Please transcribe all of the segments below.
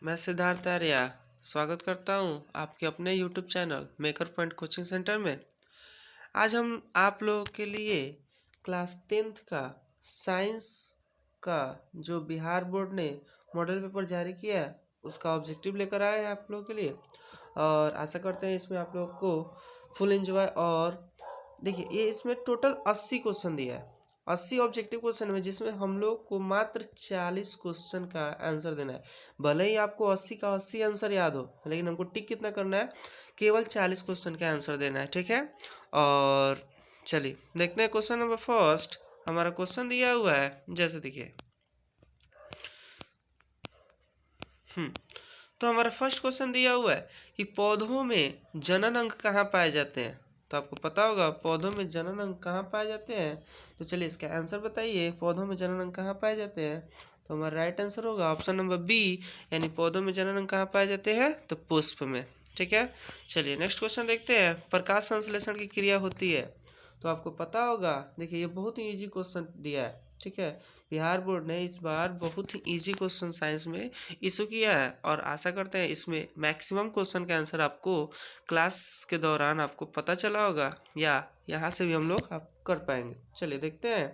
मैं सिद्धार्थ आर्या स्वागत करता हूं आपके अपने YouTube channel maker point coaching centre में। आज हम आप लोगों के लिए क्लास 10th का साइंस का जो बिहार बोर्ड ने मॉडल पेपर जारी किया है उसका ऑब्जेक्टिव लेकर आए हैं आप लोगों के लिए, और आशा करते हैं इसमें आप लोगों को फुल एंजॉय। और देखिए, ये इसमें टोटल 80 क्वेश्चन दिया है, 80 ऑब्जेक्टिव क्वेश्चन में, जिसमें हम लोग को मात्र 40 क्वेश्चन का आंसर देना है। भले ही आपको 80 का 80 आंसर याद हो, लेकिन हमको टिक कितना करना है, केवल 40 क्वेश्चन का आंसर देना है, ठीक है। और चलिए देखते हैं क्वेश्चन नंबर फर्स्ट। हमारा क्वेश्चन दिया हुआ है, जैसे देखिए तो हमारा फर्स्ट क्वेश्चन दिया हुआ है कि पौधों में जनन अंग कहाँ पाए जाते हैं। तो आपको पता होगा पौधों में जनन अंग कहाँ पाए जाते हैं। तो चलिए इसका आंसर बताइए, पौधों में जनन अंग कहाँ पाए जाते हैं। तो हमारा राइट आंसर होगा ऑप्शन नंबर बी, यानी पौधों में जनन अंग कहाँ पाए जाते हैं, तो पुष्प में, ठीक है। चलिए नेक्स्ट क्वेश्चन देखते हैं। प्रकाश संश्लेषण की क्रिया होती है। तो आपको पता होगा, देखिए ये बहुत ही इजी क्वेश्चन दिया है, ठीक है। बिहार बोर्ड ने इस बार बहुत ही इजी क्वेश्चन साइंस में इशू किया है, और आशा करते हैं इसमें मैक्सिमम क्वेश्चन का आंसर आपको क्लास के दौरान आपको पता चला होगा, या यहाँ से भी हम लोग आप कर पाएंगे। चलिए देखते हैं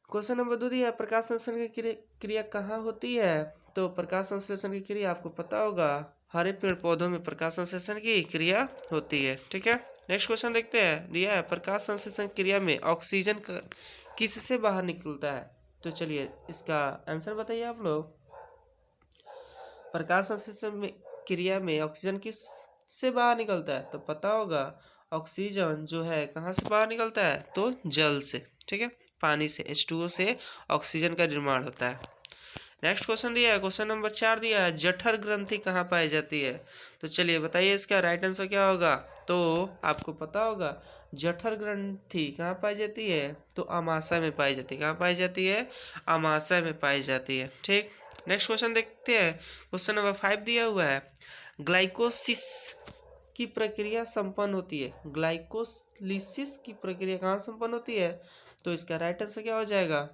क्वेश्चन नंबर 2 दिया है, प्रकाश संश्लेषण की क्रिया कहाँ होती है। तो प्रकाश संश्लेषण की क्रिया आपको पता होगा हरे पेड़ पौधों में प्रकाश संश्लेषण की क्रिया होती है, ठीक है। नेक्स्ट क्वेश्चन देखते हैं, दिया है प्रकाश संश्लेषण क्रिया में ऑक्सीजन किससे बाहर निकलता है। तो चलिए इसका आंसर बताइए आप लोग। प्रकाश संश्लेषण में क्रिया में ऑक्सीजन किस से बाहर निकलता है। तो पता होगा ऑक्सीजन जो है कहाँ से बाहर निकलता है, तो जल से, ठीक है। पानी से, H2O से ऑक्सीजन का निर्माण होता है। नेक्स्ट क्वेश्चन दिया है, क्वेश्चन नंबर 4 दिया है, जठर ग्रंथि कहाँ पाई जाती है। तो चलिए बताइए इसका राइट आंसर क्या होगा। तो आपको पता होगा जठर ग्रंथि कहाँ पाई जाती है, तो अमाशय में पाई जाती है। कहाँ पाई जाती है, अमाशय में पाई जाती है, ठीक। नेक्स्ट क्वेश्चन देखते हैं, क्वेश्चन नंबर 5 दिया हुआ है, ग्लाइकोसिस की प्रक्रिया संपन्न होती है। ग्लाइकोलिसिस की प्रक्रिया कहाँ संपन्न होती है। तो इसका राइट आंसर क्या हो जाएगा,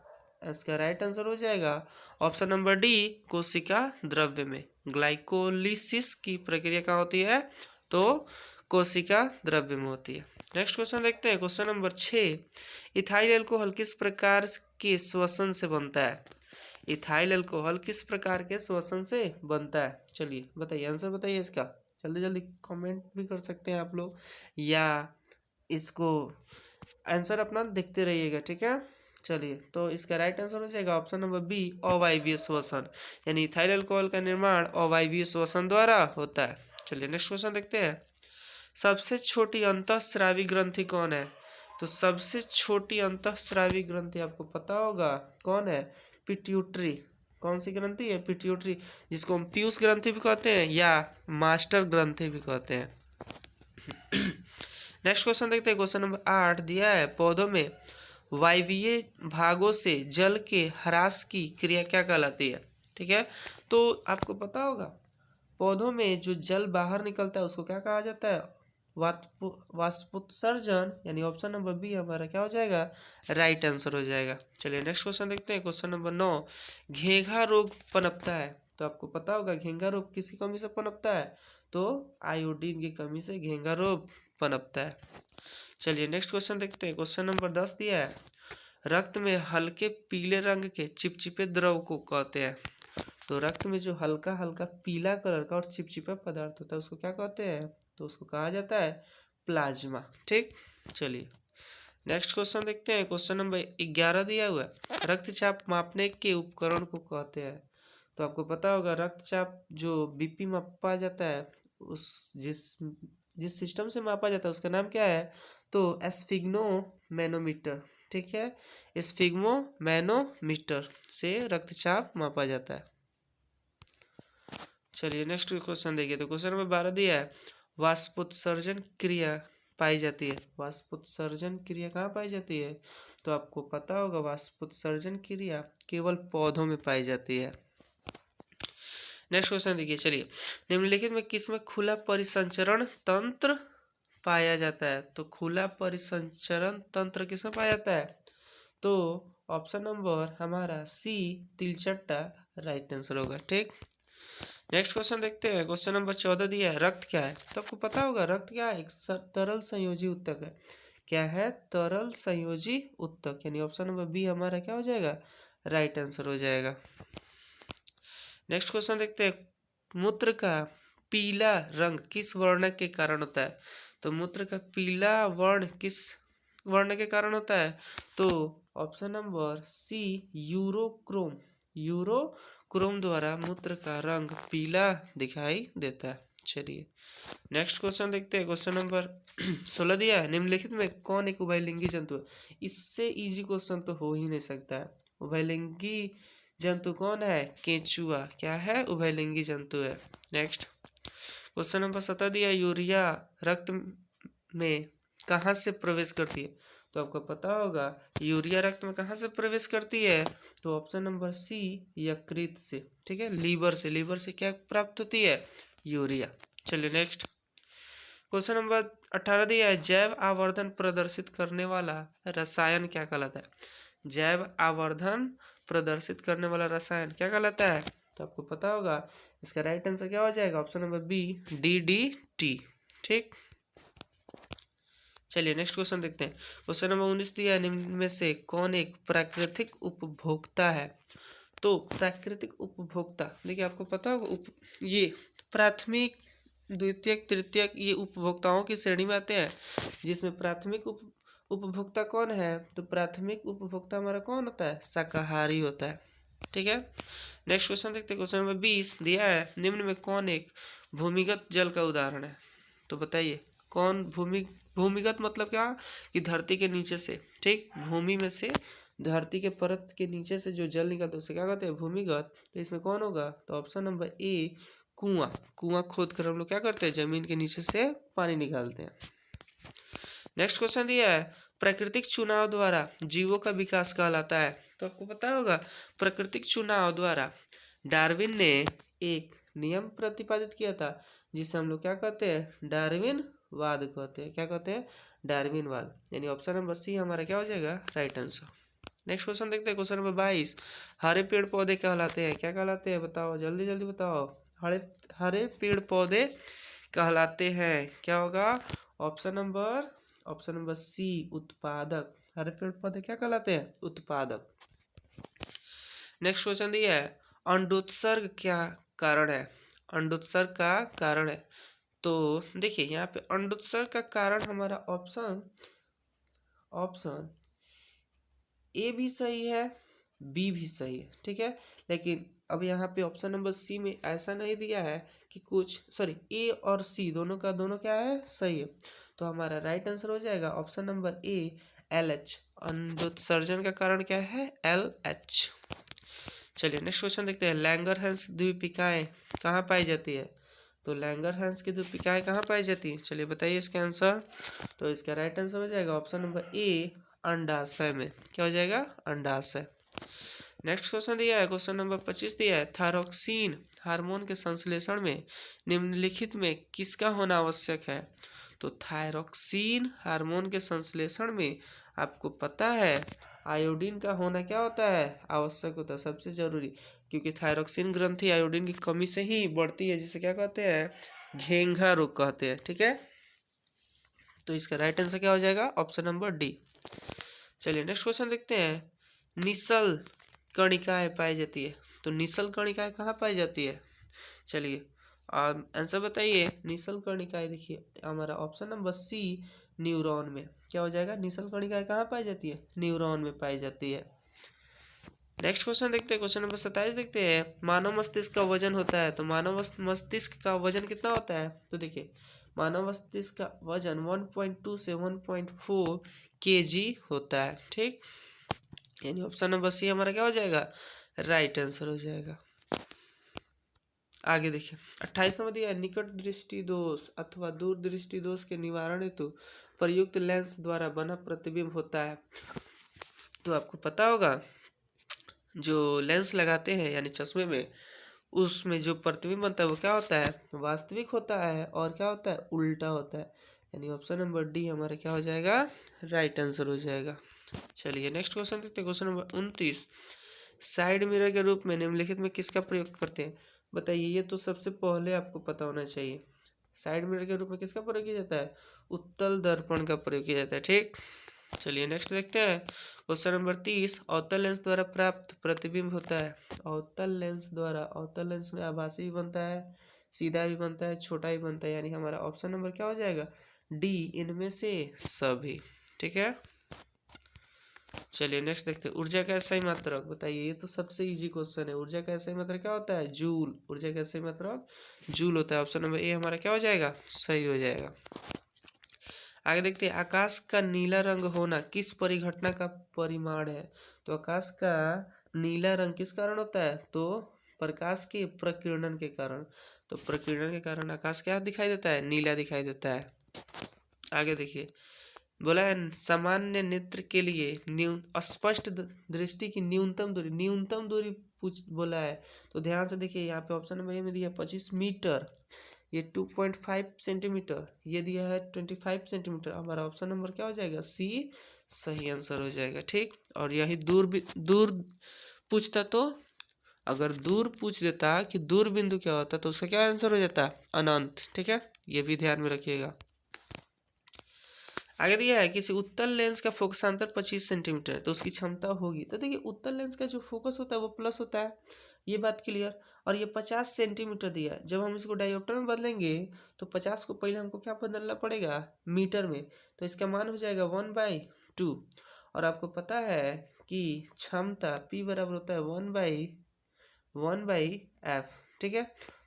इसका राइट आंसर हो जाएगा ऑप्शन नंबर डी, कोशिका द्रव्य में। ग्लाइकोलिसिस की प्रक्रिया कहाँ होती है, तो कोशिका द्रव्य में होती है। नेक्स्ट क्वेश्चन देखते हैं, क्वेश्चन नंबर 6, इथाइल अल्कोहल किस प्रकार के श्वसन से बनता है। इथाइल अल्कोहल किस प्रकार के श्वसन से बनता है। चलिए बताइए, आंसर बताइए इसका। जल्दी जल्दी कमेंट भी कर सकते हैं आप लोग, या इसको आंसर अपना देखते रहिएगा, ठीक है। चलिए तो इसका राइट आंसर हो जाएगा ऑप्शन नंबर बी, अवायवीय श्वसन, यानी इथाइल अल्कोहल का निर्माण अवायवीय श्वसन द्वारा होता है। चलिए नेक्स्ट क्वेश्चन देखते हैं, सबसे छोटी अंतःस्रावी ग्रंथि कौन है। तो सबसे छोटी अंतःस्रावी ग्रंथि आपको पता होगा कौन है, पिट्यूटरी। कौन सी ग्रंथि है, पिट्यूटरी, जिसको हम पीयूष ग्रंथि भी कहते हैं या मास्टर ग्रंथि भी कहते हैं। नेक्स्ट क्वेश्चन देखते हैं, क्वेश्चन नंबर 8 दिया है, पौधों में वायवीय भागों से जल के ह्रास की क्रिया क्या कहलाती है, ठीक है। तो आपको पता होगा पौधों में जो जल बाहर निकलता है उसको क्या कहा जाता है, वाष्पोत्सर्जन, यानी ऑप्शन नंबर बी हमारा क्या हो जाएगा, राइट आंसर हो जाएगा। चलिए नेक्स्ट क्वेश्चन देखते हैं, क्वेश्चन नंबर 9, घेंघा रोग पनपता है। तो आपको पता होगा घेंघा रोग किसकी कमी से पनपता है, तो आयोडीन की कमी से घेंघा रोग पनपता है। चलिए नेक्स्ट क्वेश्चन देखते हैं, क्वेश्चन नंबर 10 दिया है, रक्त में हल्के पीले रंग के चिपचिपे द्रव को कहते हैं। तो रक्त में जो हल्का हल्का पीला कलर का और चिपचिपा पदार्थ होता है उसको क्या कहते हैं, तो उसको कहा जाता है प्लाज्मा, ठीक। चलिए नेक्स्ट क्वेश्चन देखते हैं, क्वेश्चन नंबर 11 दिया हुआ है, रक्तचाप मापने के उपकरण को कहते हैं। तो आपको पता होगा रक्तचाप जो बीपी मापा जाता है, उस जिस सिस्टम से मापा जाता है उसका नाम क्या है, तो एस्फिग्नो मैनोमीटर, ठीक है। एस्फिग्नो मैनोमीटर से रक्तचाप मापा जाता है। चलिए नेक्स्ट क्वेश्चन देखिए, तो क्वेश्चन नंबर 12 दिया है, वाष्पोत्सर्जन क्रिया पाई जाती है। वाष्पोत्सर्जन क्रिया कहाँ पाई जाती है, तो आपको पता होगा वाष्पोत्सर्जन क्रिया केवल पौधों में पाई जाती है। नेक्स्ट क्वेश्चन देखिए, चलिए निम्नलिखित में किसमें खुला परिसंचरण तंत्र पाया जाता है। तो खुला परिसंचरण तंत्र किसमें पाया जाता है, तो ऑप्शन नंबर हमारा सी, तिलचट्टा राइट आंसर होगा, ठीक। नेक्स्ट क्वेश्चन देखते हैं। क्वेश्चन नंबर 14 दिया है, रक्त क्या है? तो आपको पता होगा रक्त क्या है, एक तरल संयोजी उत्तक है। क्या है? तरल संयोजी उत्तक, यानी ऑप्शन नंबर बी हमारा क्या हो जाएगा, राइट आंसर हो जाएगा। नेक्स्ट क्वेश्चन देखते हैं, मूत्र का पीला रंग किस वर्ण के कारण होता है? तो मूत्र का पीला वर्ण किस वर्ण के कारण होता है? तो option number C, urochrome. Urochrome द्वारा मूत्र का रंग पीला दिखाई देता है। चलिए नेक्स्ट क्वेश्चन देखते हैं। क्वेश्चन नंबर 16 दिया है, निम्नलिखित में कौन एक उभयलिंगी जंतु है? इससे इजी क्वेश्चन तो हो ही नहीं सकता है। उभयलिंगी जंतु कौन है? केंचुआ। क्या है? उभयलिंगी जंतु है। नेक्स्ट क्वेश्चन नंबर 17 दिया, यूरिया रक्त में कहाँ से प्रवेश करती है? तो आपको पता होगा यूरिया रक्त में कहाँ से प्रवेश करती है? तो ऑप्शन नंबर सी, यकृत से। ठीक है, लीवर से। लीवर से क्या प्राप्त होती है? यूरिया। चलिए नेक्स्ट क्वेश्चन नंबर 18 दिया है, जैव आवर्धन प्रदर्शित करने वाला रसायन क्या कहलाता है? जैव आवर्धन प्रदर्शित करने वाला रसायन क्या कहलाता है? तो आपको पता होगा इसका राइट आंसर क्या हो जाएगा, ऑप्शन नंबर बी, DDT। ठीक, चलिए नेक्स्ट क्वेश्चन देखते हैं। क्वेश्चन नंबर 19 दिया है, निम्न में से कौन एक प्राकृतिक उपभोक्ता है? तो प्राकृतिक उपभोक्ता, देखिए आपको पता होगा ये प्राथमिक, द्वितीयक, तृतीयक, ये उपभोक्ताओं की श्रेणी में आते हैं, जिसमें प्राथमिक उपभोक्ता कौन है? तो प्राथमिक उपभोक्ता हमारा कौन होता है? शाकाहारी होता है। ठीक है, नेक्स्ट क्वेश्चन देखते हैं। क्वेश्चन नंबर 20 दिया है, निम्न में कौन एक भूमिगत जल का उदाहरण है? तो बताइए कौन भूमिगत मतलब क्या, कि धरती के नीचे से। ठीक, भूमि में से धरती के परत के नीचे से जो जल निकलता है उसे क्या कहते हैं? भूमिगत। तो इसमें कौन होगा? तो ऑप्शन नंबर ए, कुआं। कुआं खोद कर हम लोग क्या करते हैं? जमीन के नीचे से पानी निकालते हैं। नेक्स्ट क्वेश्चन दिया है, प्राकृतिक चुनाव द्वारा जीवों का विकास कहलाता है? तो आपको पता होगा प्राकृतिक चुनाव द्वारा डार्विन ने एक नियम प्रतिपादित किया था, जिसे हम लोग क्या कहते हैं? डार्विनवाद कहते हैं। क्या कहते हैं? डार्विनवाद, यानी ऑप्शन नंबर सी हमारा क्या हो जाएगा? Right answer. नेक्स्ट क्वेश्चन देखते हैं। क्वेश्चन नंबर 22, हरे पेड़ पौधे कहलाते हैं? क्या कहलाते हैं? बताओ, जल्दी जल्दी बताओ। हरे हरे पेड़ पौधे कहलाते हैं, क्या होगा? ऑप्शन नंबर सी, उत्पादक। हरे पेड़ पौधे क्या कहलाते हैं? उत्पादक। नेक्स्ट क्वेश्चन दिया है, अंडोत्सर्ग क्या कारण है? अंडोत्सर्ग का कारण है, तो देखिए यहाँ पे अंडोत्सर्ग का कारण हमारा ऑप्शन ए भी सही है, बी भी सही है। ठीक है, लेकिन अब यहाँ पे ऑप्शन नंबर सी में ऐसा नहीं दिया है कि कुछ, सॉरी, ए और सी दोनों का दोनों क्या है? सही है। तो हमारा राइट आंसर हो जाएगा ऑप्शन नंबर ए, LH। अंडोत्सर्जन का कारण क्या है? LH। चलिए नेक्स्ट क्वेश्चन देखते हैं, लैंगरहैंस द्वीपिकाएं कहाँ पाई जाती है? तो लैंगरहैंस की द्वीपिकाएं कहाँ पाई जाती है? चलिए बताइए इसका आंसर। तो इसका राइट आंसर हो जाएगा ऑप्शन नंबर ए, अंडाशय में। क्या हो जाएगा? अंडाशय। नेक्स्ट क्वेश्चन दिया है, क्वेश्चन नंबर 25 दिया है, थायरोक्सिन हार्मोन के संश्लेषण में निम्नलिखित में किसका होना आवश्यक है? तो थायरोक्सिन हार्मोन के संश्लेषण में आपको पता है आयोडीन का होना क्या होता है? आवश्यक होता है, सबसे जरूरी, क्योंकि थायरोक्सिन ग्रंथि आयोडीन की कमी से ही बढ़ती है, जिसे क्या कहते हैं? घेंघा रोग कहते हैं। ठीक है, तो इसका राइट आंसर क्या हो जाएगा? Option number D. चलिए नेक्स्ट क्वेश्चन देखते हैं, निसल कणिकाएं पाई जाती है? तो निसल कणिकाएं कहाँ पाई जाती है? चलिए आंसर बताइए। निसल कणिकाएं देखिए हमारा ऑप्शन नंबर सी, न्यूरॉन में। क्या हो जाएगा? निसल कणिकाएं कहाँ पाई जाती है? न्यूरॉन में पाई जाती है। नेक्स्ट क्वेश्चन देखते हैं। क्वेश्चन नंबर 27 देखते हैं, मानव मस्तिष्क का वजन होता है? तो मानव मस्तिष्क का वजन कितना होता है? तो देखिए मानव मस्तिष्क का वजन 1.2 से 1.4 kg होता है। ठीक, यानी ऑप्शन नंबर सी हमारा क्या हो जाएगा? राइट आंसर हो जाएगा। आगे देखिए 28 नंबर दिया है, निकट दृष्टि दोष अथवा दूर दृष्टि दोष के निवारण हेतु प्रयुक्त लेंस द्वारा बना प्रतिबिंब होता है? तो आपको पता होगा जो लेंस लगाते हैं यानी चश्मे में, उसमें जो प्रतिबिंब बनता है वो क्या होता है? वास्तविक होता है, और क्या होता है? उल्टा होता है, यानी ऑप्शन नंबर डी हमारा क्या हो जाएगा? राइट आंसर हो जाएगा। चलिए नेक्स्ट क्वेश्चन देखते हैं। क्वेश्चन नंबर 29, साइड मिरर के रूप में निम्नलिखित में किसका प्रयोग करते हैं? बताइए, ये तो सबसे पहले आपको पता होना चाहिए। साइड मिरर के रूप में किसका प्रयोग किया जाता है? उत्तल दर्पण का प्रयोग किया जाता है। ठीक, चलिए नेक्स्ट देखते हैं। क्वेश्चन नंबर 30, अवतल लेंस द्वारा प्राप्त प्रतिबिंब होता है। अवतल लेंस में आभासी भी बनता है, सीधा भी बनता है, छोटा भी बनता है, यानी हमारा ऑप्शन नंबर क्या हो जाएगा? डी, इनमें से सभी। ठीक है, चलिए नेक्स्ट देखते हैं। ऊर्जा का SI मात्रक बताइए, ये तो सबसे इजी क्वेश्चन है। ऊर्जा का SI मात्रक क्या होता है? जूल। ऊर्जा का SI मात्रक जूल होता है। ऑप्शन नंबर ए हमारा क्या हो जाएगा? सही हो जाएगा। आगे देखते हैं, आकाश का नीला रंग होना किस परिघटना का परिमाण है? तो आकाश का नीला रंग किस कारण होता है? तो प्रकाश के प्रकीर्णन के कारण। तो प्रकीर्णन के कारण आकाश क्या दिखाई देता है? नीला दिखाई देता है। आगे देखिए, बोला है सामान्य नेत्र के लिए स्पष्ट दृष्टि की न्यूनतम दूरी पूछ बोला है। तो ध्यान से देखिए, यहाँ पे ऑप्शन नंबर ए में दिया 25 मीटर, ये 2.5 सेंटीमीटर, ये दिया है 25 सेंटीमीटर। हमारा ऑप्शन नंबर क्या हो जाएगा? सी सही आंसर हो जाएगा। ठीक, और यही दूर पूछता तो, अगर दूर पूछ देता कि दूर बिंदु क्या होता तो उसका क्या आंसर हो जाता? अनंत। ठीक है, ये भी ध्यान में रखिएगा। आगे दिया है किसी उत्तल लेंस का फोकसांतर 25 सेंटीमीटर है तो उसकी क्षमता होगी। तो देखिए, उत्तल लेंस का जो फोकस होता है वो प्लस होता है, ये बात क्लियर। और ये 50 सेंटीमीटर दिया है, जब हम इसको डायोप्टर में बदलेंगे तो 50 को पहले हमको क्या बदलना पड़ेगा? मीटर में। तो इसका मान हो जाएगा 1/2। और आपको पता है कि क्षमता P बराबर होता है 1/f। ठीक है,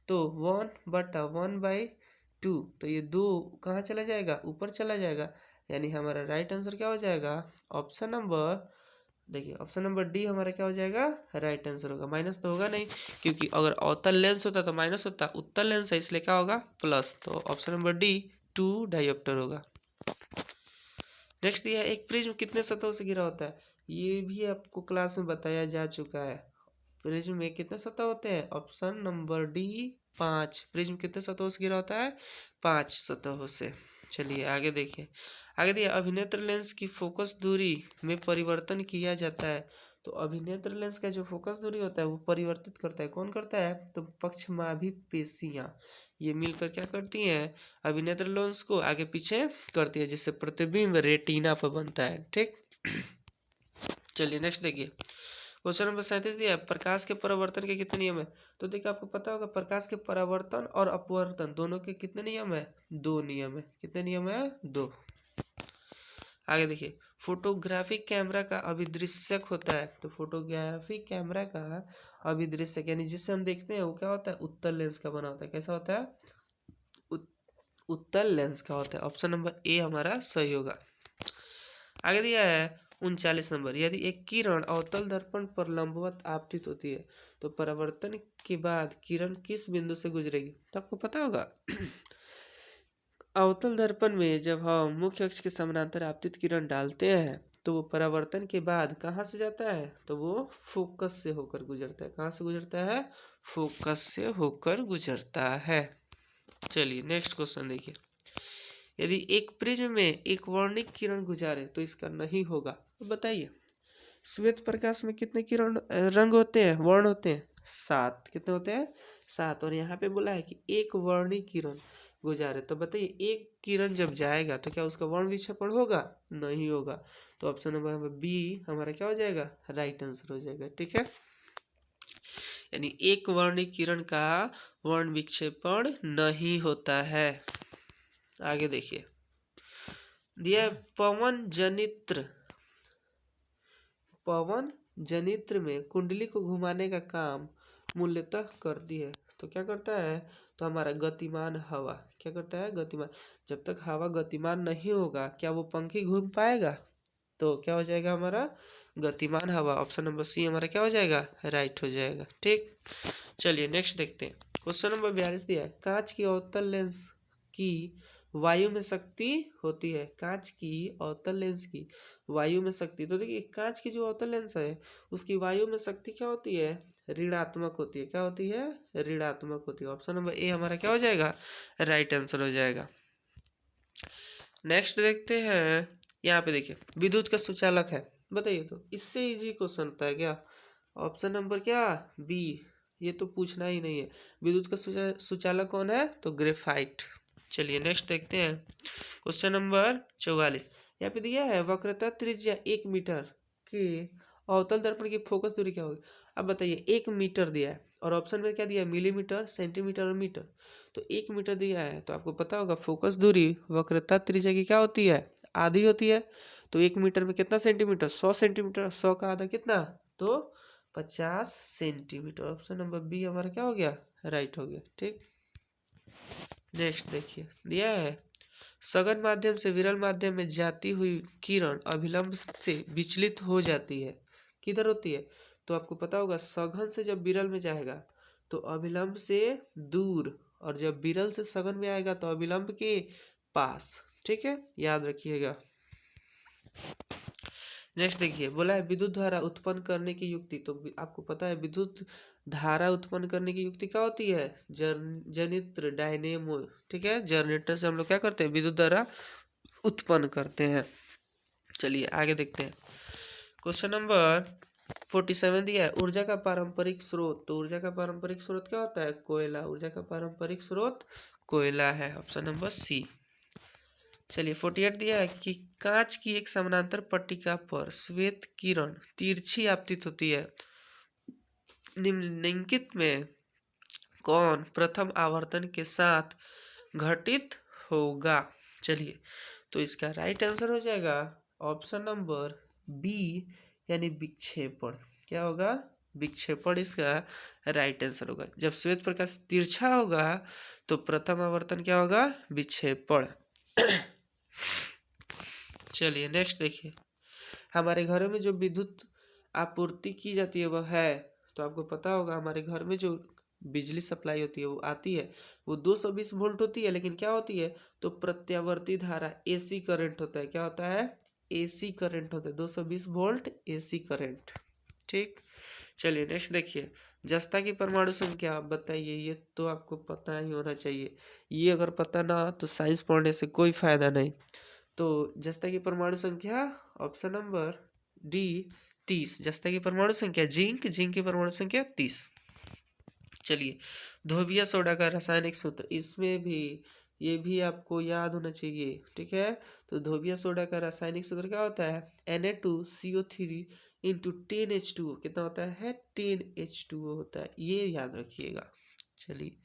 तो 1/1/2, तो ये 2 कहाँ चला जाएगा? ऊपर चला जाएगा, यानी हमारा राइट आंसर क्या हो जाएगा? ऑप्शन नंबर, देखिए ऑप्शन नंबर डी हमारा क्या हो जाएगा? राइट आंसर होगा। माइनस तो होगा नहीं, क्योंकि अगर अवतल लेंस होता तो माइनस होता, उत्तल लेंस है इसलिए क्या होगा? प्लस। तो ऑप्शन नंबर डी 2 डायोप्टर होगा। नेक्स्ट दिया है, एक प्रिज्म कितने सतहों से घिरा होता है? ये भी आपको क्लास में बताया जा चुका है। प्रिज्म में कितने सतह होते हैं? Option number D 5। प्रिज्म कितने सतहों से घिरा होता है? 5 सतहों से। चलिए आगे देखिए। आगे दिया, अभिनेत्र लेंस की फोकस दूरी में परिवर्तन किया जाता है। तो अभिनेत्र लेंस का जो फोकस दूरी होता है वो परिवर्तित करता है। कौन करता है? तो पक्षमाभी पेशियां, ये मिलकर क्या करती हैं? अभिनेत्र लेंस को आगे पीछे करती है, जिससे प्रतिबिंब रेटिना पर बनता है। ठीक, चलिए नेक्स्ट देखिए। क्वेश्चन नंबर 37 दिया है, प्रकाश के परावर्तन के कितने नियम है? तो देखिए, आपको पता होगा प्रकाश के परावर्तन और अपवर्तन दोनों के कितने नियम है? 2 नियम है। कितने नियम है? 2। आगे देखिए, फोटोग्राफिक कैमरा का अभिदृश्यक होता है। तो फोटोग्राफिक कैमरा का अभिदृश्यक यानी जिससे हम देखते हैं वो क्या होता है? उत्तल लेंस का बना होता है। कैसा होता है? उत्तल लेंस का होता है। ऑप्शन नंबर ए हमारा सही होगा। आगे दिया है 39 नंबर, यदि एक किरण अवतल दर्पण पर लंबवत आपतित होती है तो परावर्तन के बाद किरण किस बिंदु से गुजरेगी? तो आपको पता होगा अवतल दर्पण में जब हम मुख्य अक्ष के समानांतर आपतित किरण डालते हैं तो वो परावर्तन के बाद कहाँ से जाता है? तो वो फोकस से होकर गुजरता है। कहाँ से गुजरता है? फोकस से होकर गुजरता है। चलिए नेक्स्ट क्वेश्चन देखिए, यदि एक प्रिज्म में एक वर्णिक किरण गुजारे तो इसका नहीं होगा। तो बताइए, श्वेत प्रकाश में कितने किरण रंग होते हैं? वर्ण होते हैं 7। कितने होते हैं? 7। और यहाँ पे बोला है कि एक वर्णिक किरण गुजारे, तो बताइए एक किरण जब जाएगा तो क्या उसका वर्ण विक्षेपण होगा? नहीं होगा। तो ऑप्शन नंबर बी हमारा क्या हो जाएगा? राइट आंसर हो जाएगा। ठीक है, यानी एक वर्णिक किरण का वर्ण विक्षेपण नहीं होता है। आगे देखिए, दिया है पवन जनित्र में कुंडली को घुमाने का काम मूलतः करती है। तो क्या करता है? तो हमारा गतिमान हवा। क्या करता है? गतिमान। जब तक हवा गतिमान नहीं होगा क्या वो पंखी घूम पाएगा? तो क्या हो जाएगा हमारा? गतिमान हवा। ऑप्शन नंबर सी हमारा क्या हो जाएगा? राइट हो जाएगा। ठीक, चलिए नेक्स्ट देखते हैं। क्वेश्चन नंबर 42 दिया है, कांच की अवतल लेंस की वायु में शक्ति होती है। कांच की अवतल लेंस की वायु में शक्ति, तो देखिए कांच की जो अवतल लेंस है उसकी वायु में शक्ति क्या होती है? ऋणात्मक होती है। क्या होती है? ऋणात्मक होती है। ऑप्शन नंबर ए हमारा क्या हो जाएगा? राइट आंसर हो जाएगा। नेक्स्ट देखते हैं, यहाँ पे देखिए विद्युत का सुचालक है। बताइए, तो इससे इजी क्वेश्चन होता है क्या? ऑप्शन नंबर क्या? बी, ये तो पूछना ही नहीं है। विद्युत का सुचालक कौन है? तो ग्रेफाइट। चलिए नेक्स्ट देखते हैं क्वेश्चन नंबर 44। यहाँ पे दिया है वक्रता त्रिज्या 1 मीटर के अवतल दर्पण की फोकस दूरी क्या होगी। अब बताइए 1 मीटर दिया है और ऑप्शन में क्या दिया है? मिलीमीटर, सेंटीमीटर और मीटर। तो 1 मीटर दिया है तो आपको पता होगा फोकस दूरी वक्रता त्रिज्या की क्या होती है? आधी होती है। तो 1 मीटर में कितना सेंटीमीटर? 100 सेंटीमीटर। 100 का आधा कितना? तो 50 सेंटीमीटर। ऑप्शन नंबर बी हमारा क्या हो गया? राइट हो गया। ठीक, नेक्स्ट देखिए दिया है सघन माध्यम से विरल माध्यम में जाती हुई किरण अभिलंब से विचलित हो जाती है। किधर होती है? तो आपको पता होगा सघन से जब विरल में जाएगा तो अभिलंब से दूर, और जब विरल से सघन में आएगा तो अभिलंब के पास। ठीक है, याद रखिएगा। नेक्स्ट देखिए बोला है विद्युत धारा उत्पन्न करने की युक्ति। तो आपको पता है विद्युत धारा उत्पन्न करने की युक्ति क्या होती है? जनित्र, डायनेमो। ठीक है, जनरेटर से हम लोग क्या करते हैं? विद्युत धारा उत्पन्न करते हैं। चलिए आगे देखते हैं क्वेश्चन नंबर 47 दिया है ऊर्जा का पारंपरिक स्रोत। तो ऊर्जा का पारंपरिक स्रोत क्या होता है? कोयला। ऊर्जा का पारंपरिक स्रोत कोयला है। Option number C. चलिए 48 दिया है कि कांच की एक समानांतर पट्टिका पर श्वेत किरण तिरछी आपतित होती है। निम्नलिखित में कौन प्रथम आवर्तन के साथ घटित होगा? चलिए तो इसका राइट आंसर हो जाएगा ऑप्शन नंबर बी, यानी विक्षेपण। क्या होगा? विक्षेपण इसका राइट आंसर होगा। जब श्वेत प्रकाश तिरछा होगा तो प्रथम आवर्तन क्या होगा? विक्षेपण। चलिए नेक्स्ट देखिए हमारे घरों में जो विद्युत आपूर्ति की जाती है वह है। तो आपको पता होगा हमारे घर में जो बिजली सप्लाई होती है वो आती है, वो 220 वोल्ट होती है। लेकिन क्या होती है? तो प्रत्यावर्ती धारा एसी करंट होता है। क्या होता है? एसी करंट होता है। 220 वोल्ट एसी करंट। ठीक, चलिए नेक्स्ट देखिए जस्ता की परमाणु संख्या आप बताइए। ये तो आपको पता ही होना चाहिए। ये अगर पता ना तो साइंस पढ़ने से कोई फायदा नहीं। तो जस्ता की परमाणु संख्या ऑप्शन नंबर डी 30। जस्ता की परमाणु संख्या जिंक, जिंक की परमाणु संख्या 30। चलिए धोबिया सोडा का रासायनिक सूत्र, इसमें भी ये भी आपको याद होना चाहिए। ठीक है, तो धोबिया सोडा का रासायनिक सूत्र क्या होता है? Na2CO3 into 10H2O। कितना होता है? 10H2O होता है। ये याद रखिएगा। चलिए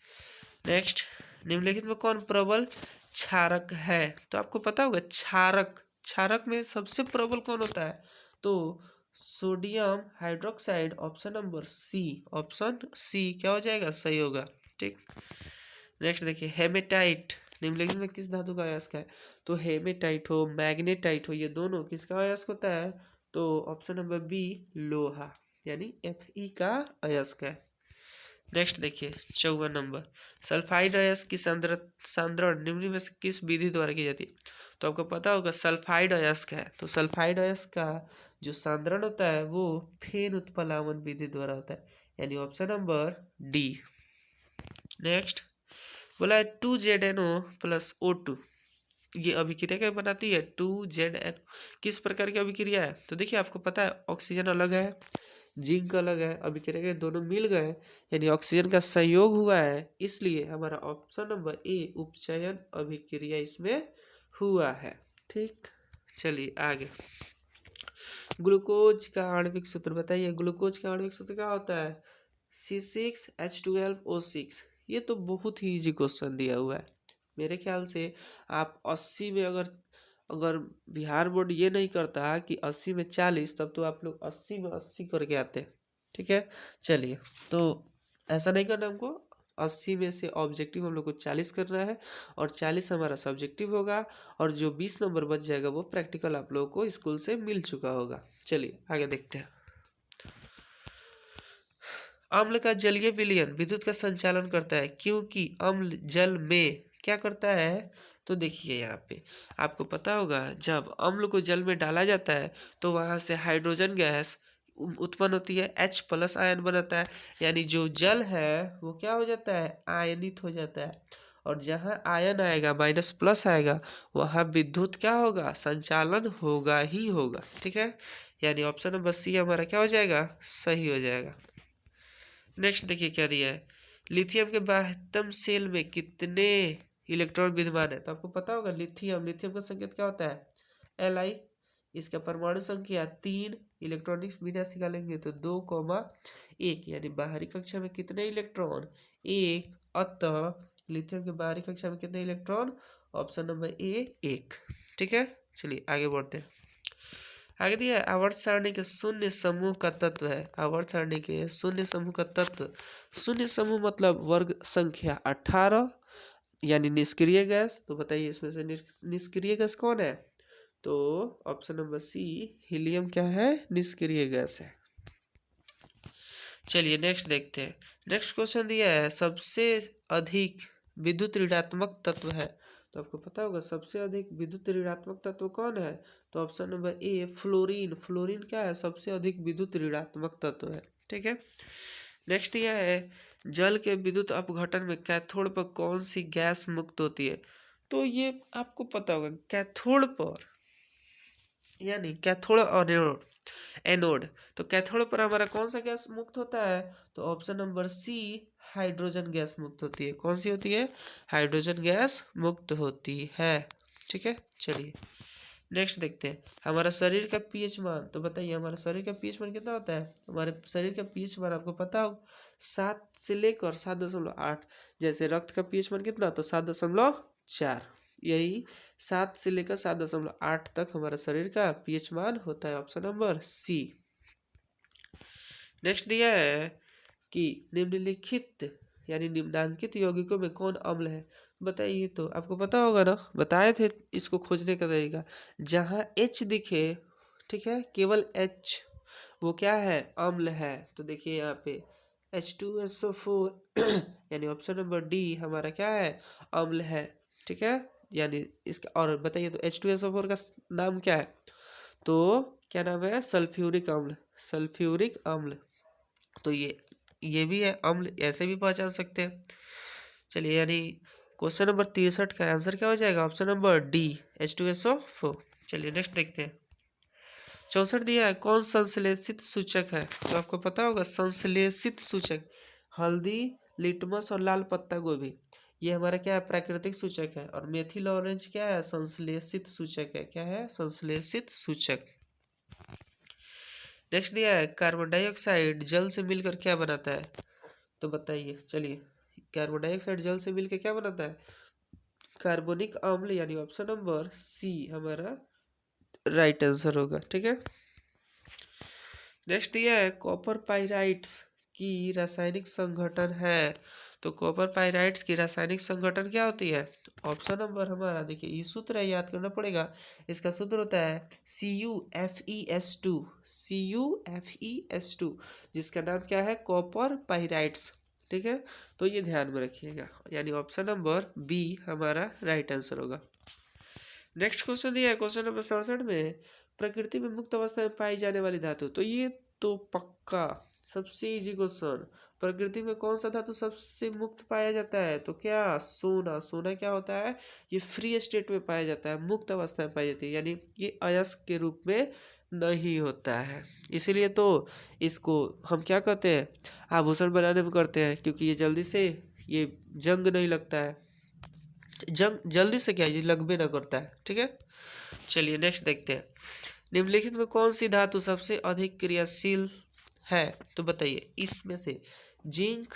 नेक्स्ट निम्नलिखित में कौन प्रबल क्षारक है? तो आपको पता होगा क्षारक, क्षारक में सबसे प्रबल कौन होता है? तो sodium hydroxide. Option number C. Option C क्या हो जाएगा? सही होगा। ठीक, नेक्स्ट देखिए हेमेटाइट निम्नलिखित में किस धातु का अयस्क है? तो हेमेटाइट हो, मैग्नेटाइट हो, ये दोनों किसका अयस्क होता है? तो ऑप्शन नंबर बी लोहा, यानी Fe का अयस्क है। नेक्स्ट देखिए 54 नंबर सल्फाइड अयस्क की सांद्रण निम्न में से किस विधि द्वारा की जाती है? तो आपको पता होगा सल्फाइड अयस्क है। तो सल्फाइड अयस्क का जो सांद्रण होता है वो फेन उत्प्लावन विधि द्वारा होता है, यानी ऑप्शन नंबर डी। नेक्स्ट बोला है 2ZNO प्लस O2 ये अभिक्रिया क्या बनाती है? 2ZNO किस प्रकार की अभिक्रिया है? तो देखिए आपको पता है ऑक्सीजन अलग है, जिंक अलग है, अभिक्रिया के दोनों मिल गए यानी ऑक्सीजन का संयोग हुआ है, इसलिए हमारा ऑप्शन नंबर ए उपचयन अभिक्रिया इसमें हुआ है। ठीक, चलिए आगे ग्लूकोज का आणविक सूत्र बताइए। ग्लूकोज का आणविक सूत्र क्या होता है? C6H12O6। ये तो बहुत ही इजी क्वेश्चन दिया हुआ है। मेरे ख्याल से आप 80 में अगर अगर बिहार बोर्ड ये नहीं करता कि 80 में 40, तब तो आप लोग 80 में 80 करके आते। ठीक है, चलिए तो ऐसा नहीं करना हमको। 80 में से ऑब्जेक्टिव हम लोग को 40 करना है और 40 हमारा सब्जेक्टिव होगा, और जो 20 नंबर बच जाएगा वो प्रैक्टिकल आप लोगों को स्कूल से मिल चुका होगा। चलिए आगे देखते हैं अम्ल का जलीय विलयन विद्युत का संचालन करता है क्योंकि अम्ल जल में क्या करता है? तो देखिए यहाँ पे आपको पता होगा जब अम्ल को जल में डाला जाता है तो वहाँ से हाइड्रोजन गैस उत्पन्न होती है, H+ आयन बनाता है, यानी जो जल है वो क्या हो जाता है? आयनित हो जाता है। और जहाँ आयन आएगा -+ आएगा वहाँ विद्युत क्या होगा? संचालन होगा ही होगा। ठीक है, यानी ऑप्शन नंबर सी हमारा क्या हो जाएगा? सही हो जाएगा। नेक्स्ट देखिए क्या दिया है, लिथियम के बाह्यतम सेल में कितने इलेक्ट्रॉन विद्यमान है। तो आपको पता होगा लिथियम, लिथियम का संकेत क्या होता है Li। इसका परमाणु संख्या 3, इलेक्ट्रॉनिक विन्यास निकालेंगे तो 2,1, यानी बाहरी कक्षा में कितने इलेक्ट्रॉन 1। अतः लिथियम के बाहरी कक्षा में कितने इलेक्ट्रॉन, ऑप्शन नंबर ए 1। ठीक है, चलिए आगे बढ़ते हैं। आगे दिया है आवर्त सारणी के शून्य समूह का तत्व है। आवर्त सारणी के शून्य समूह का तत्व, शून्य समूह मतलब वर्ग संख्या 18, यानी निष्क्रिय गैस। तो बताइए इसमें से निष्क्रिय गैस कौन है। तो ऑप्शन नंबर सी हीलियम क्या है, निष्क्रिय गैस है। चलिए नेक्स्ट देखते हैं। नेक्स्ट क्वेश्चन दिया है सबसे अधिक विद्युत ऋणात्मक तत्व है। तो आपको पता होगा सबसे अधिक विद्युत ऋणात्मक तत्व कौन है। तो option number A fluorine. Fluorine क्या है, सबसे अधिक विद्युत ऋणात्मक तत्व है। ठीक है, नेक्स्ट दिया है जल के विद्युत अपघटन में कैथोड पर कौन सी गैस मुक्त होती है। तो ये आपको पता होगा कैथोड पर, यानी कैथोड और एनोड। तो कैथोड पर हमारा कौन सा गैस मुक्त होता है। तो option number C hydrogen gas मुक्त होती है। कौन सी होती है, हाइड्रोजन गैस मुक्त होती है। ठीक है, चलिए नेक्स्ट देखते हैं हमारा शरीर का पीएच मान। तो बताइए हमारा शरीर का पीएच मान कितना होता है। हमारे शरीर का पीएच मान आपको पता हो 7 से लेकर 7.8। जैसे रक्त का पीएच मान कितना, तो 7.4। यही 7 से लेकर 7.8 तक हमारा शरीर का पीएच मान होता है, ऑप्शन नंबर सी। नेक्स्ट दिया है कि निम्नलिखित यानी निम्नांकित यौगिकों में कौन अम्ल है। बताइए, तो आपको पता होगा ना, बताए थे इसको खोजने का तरीका। जहाँ H दिखे, ठीक है, केवल H, वो क्या है, अम्ल है। तो देखिए यहाँ पे H2SO4 यानी ऑप्शन नंबर डी हमारा क्या है, अम्ल है। ठीक है, यानी इसका और बताइए तो H2SO4 का नाम क्या है। तो क्या नाम है, सल्फ्यूरिक अम्ल, सल्फ्यूरिक अम्ल। तो ये भी है अम्ल, ऐसे भी पहचान सकते हैं। चलिए यानी क्वेश्चन नंबर 63 का आंसर क्या हो जाएगा, ऑप्शन नंबर डी H2SO4। चलिए नेक्स्ट देखते हैं। 64 दिया है कौन संश्लेषित सूचक है। तो आपको पता होगा संश्लेषित सूचक, हल्दी, लिटमस और लाल पत्ता गोभी, ये हमारा क्या है, प्राकृतिक सूचक है। और मेथिल ऑरेंज क्या है, संश्लेषित सूचक है। क्या है, संश्लेषित सूचक। नेक्स्ट दिया है कार्बन डाइऑक्साइड जल से मिलकर क्या बनाता है। तो बताइए, चलिए कार्बन डाइऑक्साइड जल से मिलकर क्या बनाता है, कार्बोनिक अम्ल, यानी ऑप्शन नंबर सी हमारा राइट आंसर होगा। ठीक है, नेक्स्ट दिया है कॉपर पाइराइट्स की रासायनिक संगठन है। तो कॉपर पाइराइट्स की रासायनिक संगठन क्या होती है। ऑप्शन नंबर हमारा देखिए, ये सूत्र है, याद करना पड़ेगा। इसका सूत्र होता है CuFeS2, CuFeS2, जिसका नाम क्या है, कॉपर पाइराइट्स। ठीक है, तो ये ध्यान में रखिएगा, यानी ऑप्शन नंबर बी हमारा राइट आंसर होगा। नेक्स्ट क्वेश्चन दिया है क्वेश्चन नंबर 67 में प्रकृति में मुक्त अवस्था में पाई जाने वाली धातु। तो ये तो पक्का सबसे इजी क्वेश्चन, प्रकृति में कौन सा धातु सबसे मुक्त पाया जाता है। तो क्या, सोना। सोना क्या होता है, ये फ्री स्टेट में पाया जाता है, मुक्त अवस्था में पाई जाती है, यानी ये अयस्क के रूप में नहीं होता है। इसीलिए तो इसको हम क्या कहते हैं, आभूषण बनाने में करते हैं, क्योंकि ये जल्दी से ये जंग नहीं लगता है, जंग जल्दी से क्या, ये लगबे ना करता है। ठीक है, चलिए नेक्स्ट देखते हैं। निम्नलिखित में कौन सी धातु सबसे अधिक क्रियाशील है। तो बताइए इसमें से जिंक,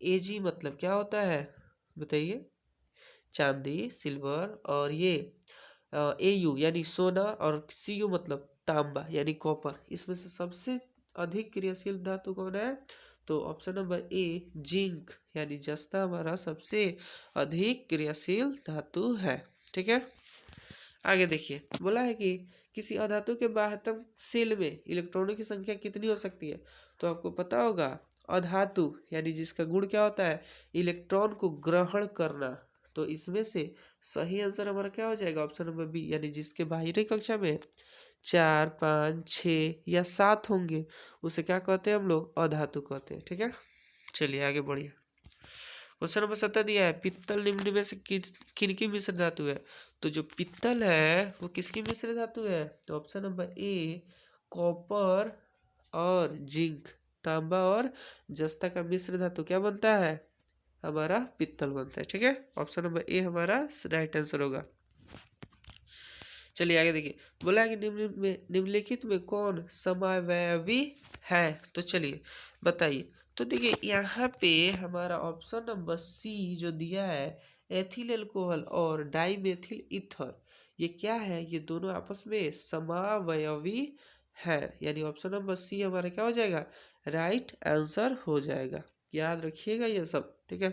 Ag मतलब क्या होता है, बताइए, चांदी, सिल्वर, और ये Au यानी सोना, और Cu मतलब तांबा यानी कॉपर, इसमें से सबसे अधिक क्रियाशील धातु कौन है। तो ऑप्शन नंबर ए जिंक, यानी जस्ता हमारा सबसे अधिक क्रियाशील धातु है। ठीक है, आगे देखिए बोला है कि किसी अधातु के बाह्यतम शेल में इलेक्ट्रॉनों की संख्या कितनी हो सकती है। तो आपको पता होगा अधातु यानी जिसका गुण क्या होता है, इलेक्ट्रॉन को ग्रहण करना। तो इसमें से सही आंसर हमारा क्या हो जाएगा, ऑप्शन नंबर बी, यानी जिसके बाहरी कक्षा में 4, 5, 6 या 7 होंगे उसे क्या कहते हैं हम लोग, अधातु कहते हैं। ठीक है, चलिए आगे बढ़िए। क्वेश्चन नंबर 17 दिया है पित्तल निम्न में से किनकी मिश्र धातु है। तो जो पित्तल है वो किसकी मिश्र धातु है। तो ऑप्शन नंबर ए कॉपर और जिंक तांबा और जस्ता का मिश्र धातु क्या बनता है, हमारा पित्तल बनता है। ठीक है, ऑप्शन नंबर ए हमारा राइट आंसर होगा। चलिए आगे देखिए, बोला है कि निम्नलिखित में कौन समावयवी है, तो चलिए बताइए। तो देखिए यहाँ पे हमारा ऑप्शन नंबर सी जो दिया है, एथिल अल्कोहल और डाइमेथिल ईथर, ये क्या है, ये दोनों आपस में समावयवी है, यानी ऑप्शन नंबर सी हमारा क्या हो जाएगा, राइट आंसर हो जाएगा। याद रखिएगा ये सब, ठीक है,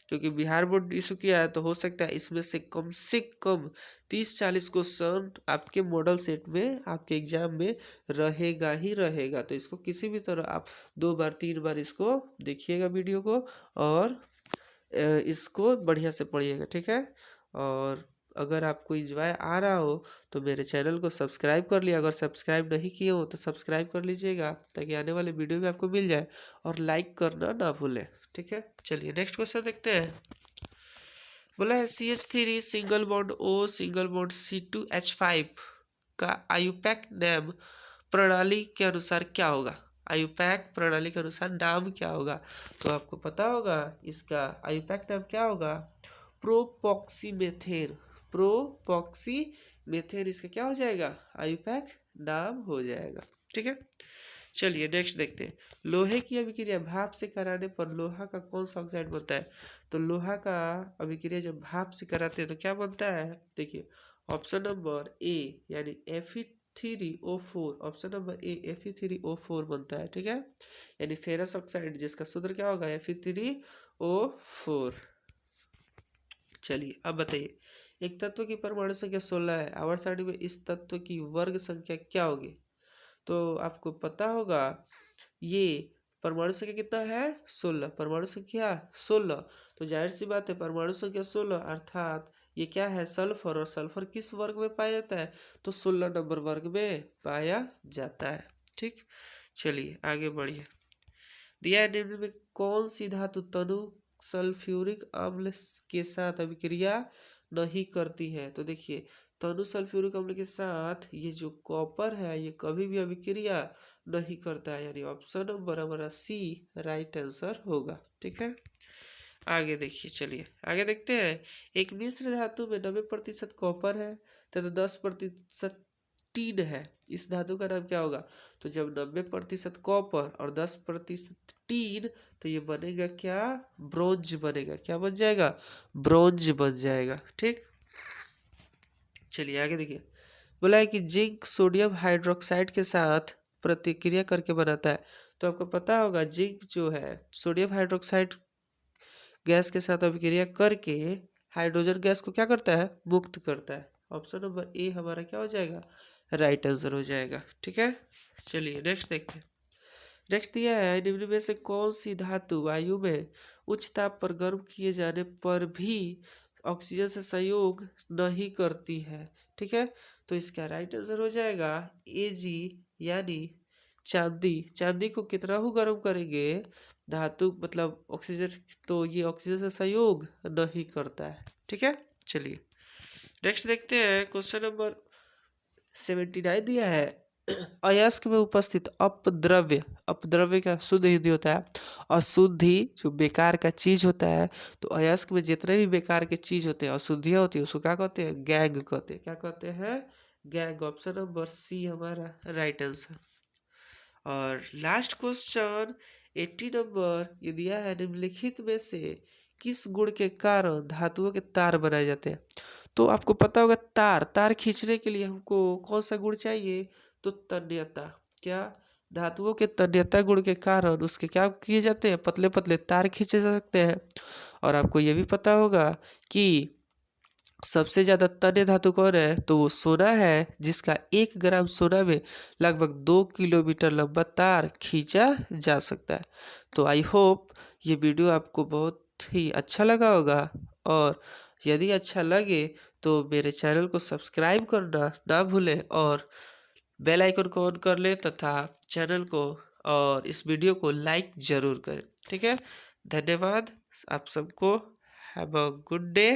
क्योंकि बिहार बोर्ड इशू किया है तो हो सकता है इसमें से कम 30-40 क्वेश्चन आपके मॉडल सेट में आपके एग्जाम में रहेगा ही रहेगा। तो इसको किसी भी तरह आप 2 बार 3 बार इसको देखिएगा वीडियो को, और इसको बढ़िया से पढ़िएगा। ठीक है, और अगर आपको इंजॉय आ रहा हो तो मेरे चैनल को सब्सक्राइब कर लिया, अगर सब्सक्राइब नहीं किए हो तो सब्सक्राइब कर लीजिएगा ताकि आने वाले वीडियो भी आपको मिल जाए, और लाइक करना ना भूलें। ठीक है, चलिए नेक्स्ट क्वेश्चन देखते हैं। बोला है CH3 single bond O single bond C2H5 का आयुपैक नाम प्रणाली के अनुसार क्या होगा, आयुपैक प्रणाली के अनुसार नाम क्या होगा, तो आपको पता होगा इसका आयुपैक नाम क्या होगा, प्रोपॉक्सीमेथेन। प्रोपॉक्सीमेथेन इसका क्या हो जाएगा, आयुपैक नाम हो जाएगा। ठीक है, चलिए नेक्स्ट देखते हैं। लोहे की अभिक्रिया भाप से कराने पर लोहा का कौन सा ऑक्साइड बनता है, तो लोहा का अभिक्रिया जब भाप से कराते हैं तो क्या बनता है, देखिए ऑप्शन नंबर ए यानी Fe3O4, option number A Fe3O4 बनता है। ठीक है, यानी फेरस ऑक्साइड जिसका सूत्र क्या होगा, Fe3O4। चलिए अब बताइए, एक तत्व की परमाणु संख्या 16 है, आवर्त सारणी में इस तत्व की वर्ग संख्या क्या होगी, तो आपको पता होगा ये परमाणु संख्या कितना है, 16, परमाणु संख्या 16, तो जाहिर सी बात है परमाणु संख्या 16 अर्थात ये क्या है, सल्फर, और सल्फर किस वर्ग में पाया जाता है, तो 16 नंबर वर्ग में पाया जाता है। ठीक, चलिए आगे बढ़िए। दिया है निम्न में कौन सी धातु तनु सल्फ्यूरिक अम्ल के साथ अभिक्रिया नहीं करती है, तो देखिए तनु सल्फ्यूरिक अम्ल के साथ ये जो कॉपर है ये कभी भी अभिक्रिया नहीं करता है, यानी ऑप्शन नंबर हमारा सी राइट आंसर होगा। ठीक है, आगे देखिए, चलिए आगे देखते हैं। एक मिश्र धातु में 90% कॉपर है तथा 10% टीन है, इस धातु का नाम क्या होगा, तो जब 90% कॉपर और 10% टीन, तो ये बनेगा क्या, ब्रोंज बनेगा, क्या बन जाएगा, ब्रोंज बन जाएगा। ठीक, चलिए आगे देखिए। बोला है कि जिंक सोडियम हाइड्रोक्साइड के साथ प्रतिक्रिया करके बनाता है, तो आपको पता होगा जिंक जो है सोडियम हाइड्रोक्साइड गैस के साथ अभिक्रिया करके हाइड्रोजन गैस को क्या करता है, मुक्त करता है। ऑप्शन नंबर ए हमारा क्या हो जाएगा, राइट आंसर हो जाएगा। ठीक है, चलिए नेक्स्ट देखते हैं। नेक्स्ट दिया है निम्न में से कौन सी धातु वायु में उच्च ताप पर गर्म किए जाने पर भी ऑक्सीजन से संयोग नहीं करती है। ठीक है, तो इसका राइट आंसर हो जाएगा AG यानी चांदी। चांदी को कितना हो गर्म करेंगे, धातु मतलब ऑक्सीजन, तो ये ऑक्सीजन से संयोग नहीं करता है। ठीक है, चलिए नेक्स्ट देखते हैं। क्वेश्चन नंबर 79 दिया है, अयस्क में उपस्थित अपद्रव्य, अपद्रव्य का शुद्ध हिंदी होता है अशुद्धि, जो बेकार का चीज होता है, तो अयस्क में जितने भी बेकार के चीज होते हैं, अशुद्धियाँ होती है, उसको क्या कहते हैं, गैंग कहते हैं। क्या कहते हैं, गैंग। ऑप्शन नंबर सी हमारा राइट आंसर। और लास्ट क्वेश्चन 80 नंबर ये दिया है, निम्नलिखित में से किस गुण के कारण धातुओं के तार बनाए जाते हैं, तो आपको पता होगा तार खींचने के लिए हमको कौन सा गुण चाहिए, तो तन्यता। क्या, धातुओं के तन्यता गुण के कारण उसके क्या किए जाते हैं, पतले पतले तार खींचे जा सकते हैं। और आपको ये भी पता होगा कि सबसे ज़्यादा तन्य धातु कौन है, तो वो सोना है, जिसका 1 ग्राम सोना में लगभग 2 किलोमीटर लंबा तार खींचा जा सकता है। तो आई होप ये वीडियो आपको बहुत ही अच्छा लगा होगा, और यदि अच्छा लगे तो मेरे चैनल को सब्सक्राइब करना ना भूलें, और बेल आइकन को ऑन कर लें, तथा चैनल को और इस वीडियो को लाइक ज़रूर करें। ठीक है, धन्यवाद आप सबको। Have a good day.